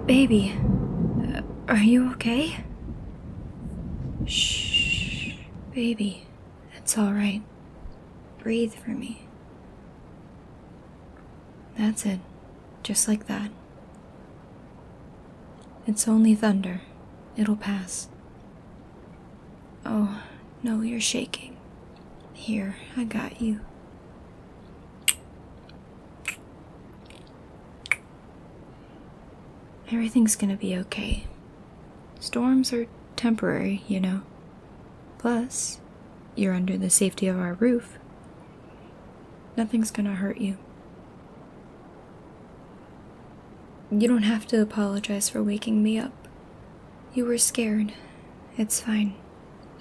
Baby, are you okay? Shh, baby, it's all right. Breathe for me. That's it, just like that. It's only thunder. It'll pass. Oh, no, you're shaking. Here, I got you. Everything's gonna be okay. Storms are temporary, you know. Plus, you're under the safety of our roof. Nothing's gonna hurt you. You don't have to apologize for waking me up. You were scared. It's fine.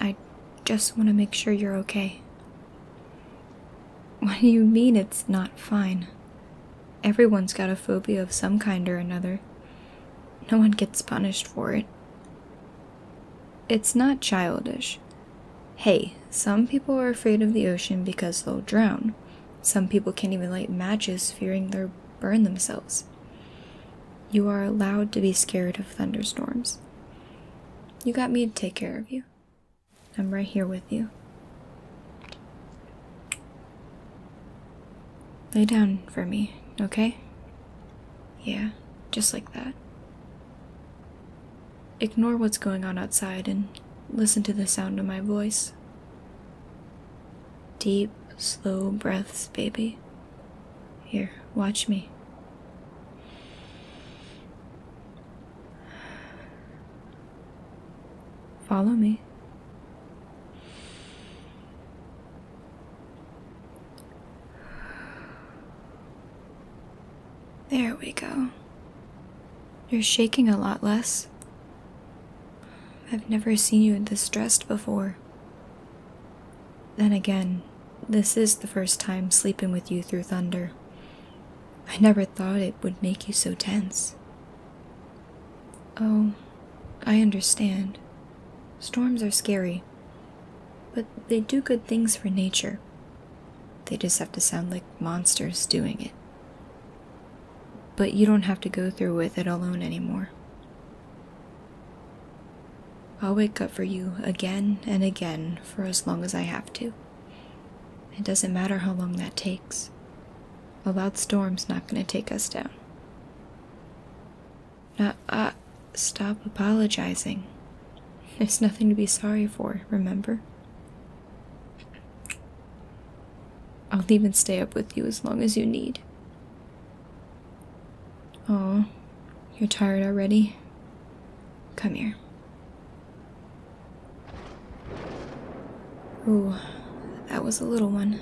I just want to make sure you're okay. What do you mean it's not fine? Everyone's got a phobia of some kind or another. No one gets punished for it. It's not childish. Hey, some people are afraid of the ocean because they'll drown. Some people can't even light matches fearing they'll burn themselves. You are allowed to be scared of thunderstorms. You got me to take care of you. I'm right here with you. Lay down for me, okay? Yeah, just like that. Ignore what's going on outside and listen to the sound of my voice. Deep, slow breaths, baby. Here, watch me. Follow me. There we go. You're shaking a lot less. I've never seen you this stressed before. Then again, this is the first time sleeping with you through thunder. I never thought it would make you so tense. Oh, I understand. Storms are scary, but they do good things for nature. They just have to sound like monsters doing it. But you don't have to go through with it alone anymore. I'll wake up for you again and again for as long as I have to. It doesn't matter how long that takes. A loud storm's not going to take us down. Now, stop apologizing. There's nothing to be sorry for, remember? I'll even stay up with you as long as you need. Oh, you're tired already? Come here. Ooh, that was a little one.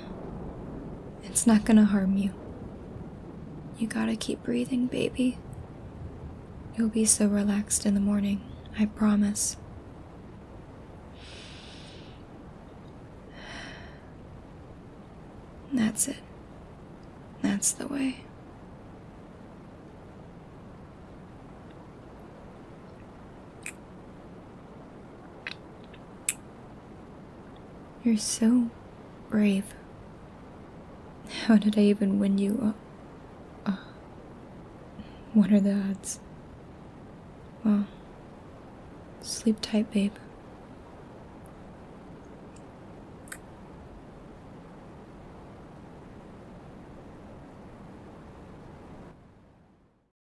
It's not gonna harm you. You gotta keep breathing, baby. You'll be so relaxed in the morning, I promise. That's it. That's the way. You're so brave. How did I even win you? What are the odds? Well, sleep tight, babe.